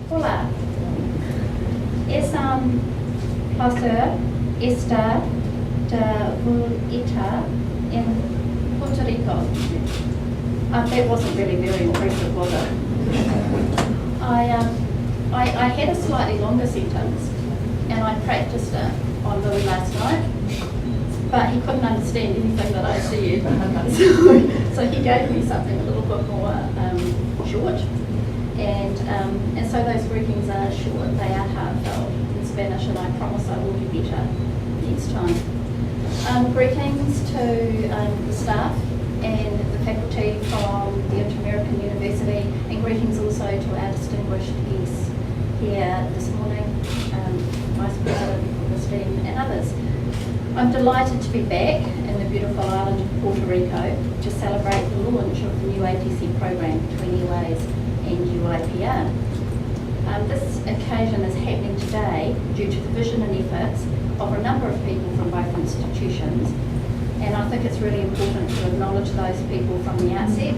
Hola. Es un placer estar de vuelta en Puerto Rico. That wasn't really very impressive, was it? I had a slightly longer sentence, and I practiced it on Louis last night, but he couldn't understand anything that I said, so he gave me something a little bit more short, and so those greetings are short. They are heartfelt in Spanish, and I promise I will be better next time. Greetings to the staff and the faculty from the International University, and greetings also to our distinguished guests here this morning, Vice President Christine and others. I'm delighted to be back in the beautiful island of Puerto Rico to celebrate the launch of the new ATC program between Airways and UIPR. This occasion is happening today due to the vision and efforts of a number of people from both institutions, and I think it's really important to acknowledge those people from the outset.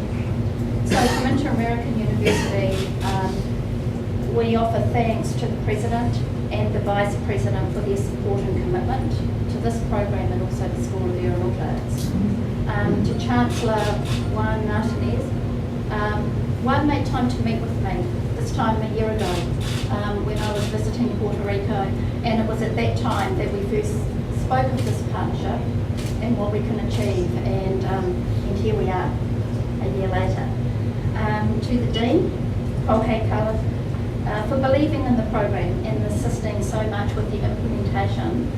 So from Interamerican University, we offer thanks to the President and the Vice President for their support and commitment to this program and also the School of Aeronautics. To Chancellor Juan Martinez, Juan made time to meet with me this time a year ago when I was visiting Puerto Rico, and it was at that time that we first spoke of this partnership and what we can achieve, and here we are a year later. To the Dean, Jorge Carlos, for believing in the program and assisting so much with the implementation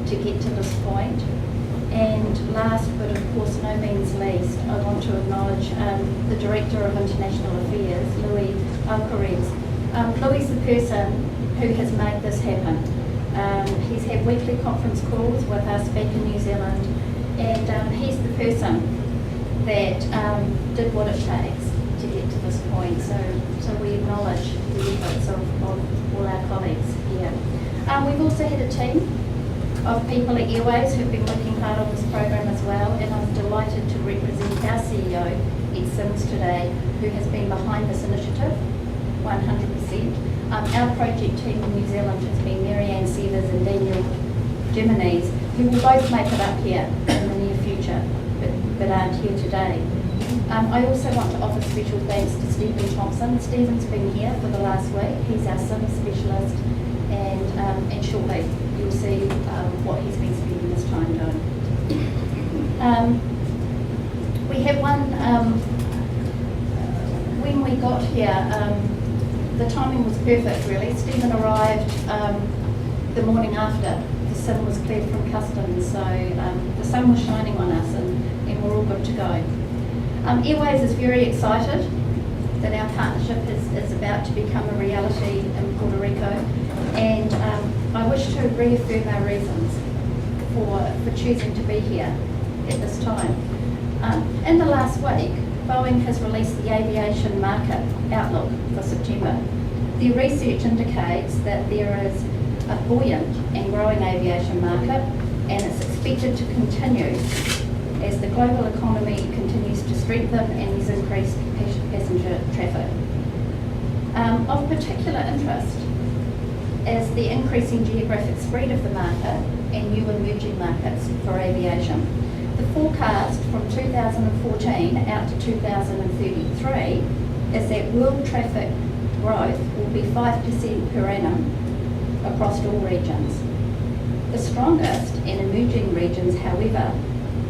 to get to this point. And last but of course no means least, I want to acknowledge the Director of International Affairs, Louis Alcaraz. Louis is the person who has made this happen. He's had weekly conference calls with us back in New Zealand, and he's the person that did what it takes to get to this point. So we acknowledge the efforts of all our colleagues here. We've also had a team of people at Airways who've been working hard on this program as well, and I'm delighted to represent our CEO, Ed Sims, today, who has been behind this initiative 100%. Our project team in New Zealand has been Marianne Severs and Daniel Jimenez, who will both make it up here in the near future, but aren't here today. I also want to offer special thanks to Stephen Thompson. Stephen's been here for the last week. He's our SIM specialist, and shortly you'll see what he's been spending his time doing. We have one, when we got here, the timing was perfect really. Stephen arrived the morning after the SIM was cleared from customs, so the sun was shining on us, and we're all good to go. Airways is very excited that our partnership is about to become a reality in Puerto Rico, and I wish to reaffirm our reasons for choosing to be here at this time. In the last week, Boeing has released the aviation market outlook for September. The research indicates that there is a buoyant and growing aviation market, and it's expected to continue as the global economy continues to strengthen and there's increased passenger traffic. Of particular interest is the increasing geographic spread of the market and new emerging markets for aviation. The forecast from 2014 out to 2033 is that world traffic growth will be 5% per annum across all regions. The strongest and emerging regions, however,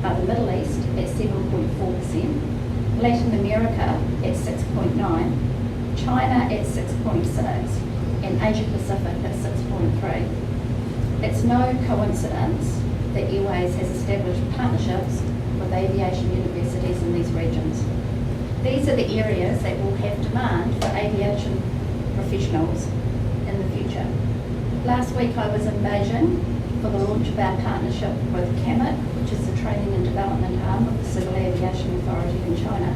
are the Middle East at 7.4%, Latin America at 6.9%, China at 6.6%, and Asia Pacific at 6.3%. It's no coincidence that Airways has established partnerships with aviation universities in these regions. These are the areas that will have demand for aviation professionals in the future. Last week I was in Beijing for the launch of our partnership with CAMIT, which is the training and development arm of the Civil Aviation Authority in China.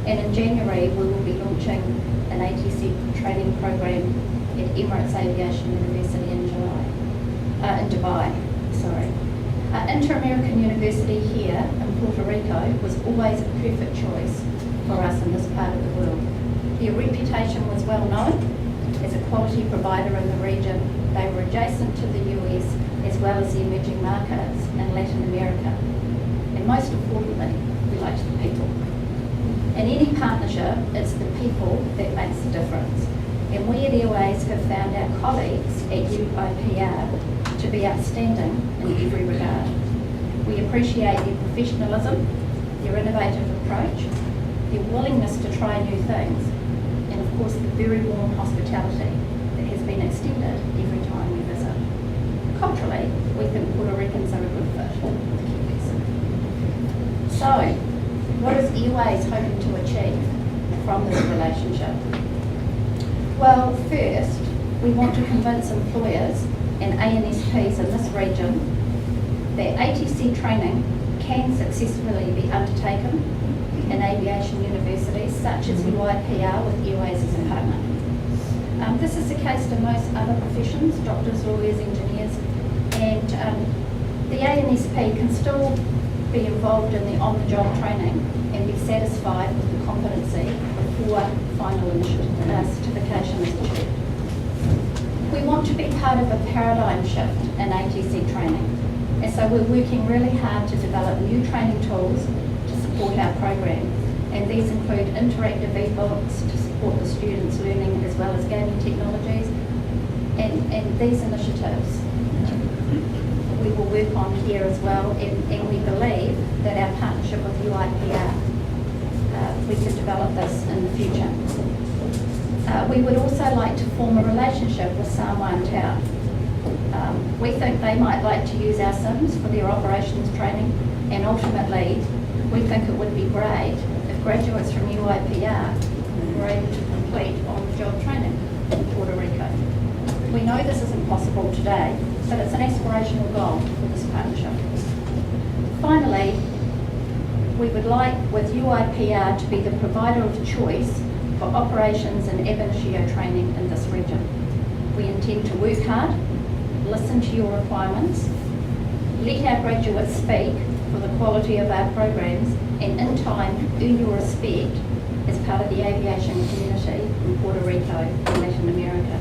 And in January we will be launching an ATC training program at Emirates Aviation University in Dubai. Interamerican University here in Puerto Rico was always a perfect choice for us in this part of the world. Their reputation was well known quality provider in the region. They were adjacent to the US as well as the emerging markets in Latin America. And most importantly, we liked the people. In any partnership, it's the people that makes the difference. And we at Airways have found our colleagues at UIPR to be outstanding in every regard. We appreciate their professionalism, their innovative approach, their willingness to try new things, and of course the very warm hospitality that has been extended every time we visit. Culturally, we think Puerto Ricans are a good fit with Kiwis. So, what is Airways hoping to achieve from this relationship? Well, first, we want to convince employers and ANSPs in this region that ATC training can successfully be undertaken in aviation universities such as UIPR with Airways as a partner. This is the case to most other professions, doctors, lawyers, engineers, and the ANSP can still be involved in the on-the-job training and be satisfied with the competency before final certification is achieved. We want to be part of a paradigm shift in ATC training, and so we're working really hard to develop new training tools to support our program, and these include interactive e-books to support the students' learning as well as gaming technologies, and these initiatives we will work on here as well, and we believe that our partnership with UIPR, we can develop this in the future. We would also like to form a relationship with Samoa and Tau. We think they might like to use our sims for their operations training, and ultimately we think it would be great if graduates from UIPR were able to complete on-the-job training in Puerto Rico. We know this isn't possible today, but it's an aspirational goal for this partnership. Finally, we would like with UIPR to be the provider of choice for operations and ab initio training in this region. We intend to work hard, listen to your requirements, let our graduates speak for the quality of our programs, and in time earn your respect as part of the aviation community in Puerto Rico and Latin America.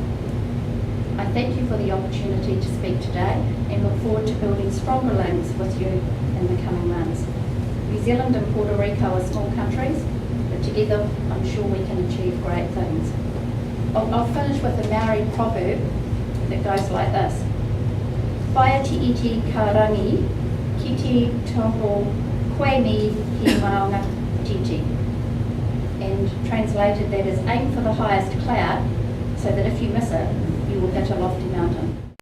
I thank you for the opportunity to speak today and look forward to building stronger links with you in the coming months. New Zealand and Puerto Rico are small countries, but together I'm sure we can achieve great things. I'll finish with a Maori proverb that goes like this. Whaia te iti ka rangi, ki te tohu koe mi he maunga titi. And translated that is aim for the highest cloud so that if you miss it, you will hit a lofty mountain.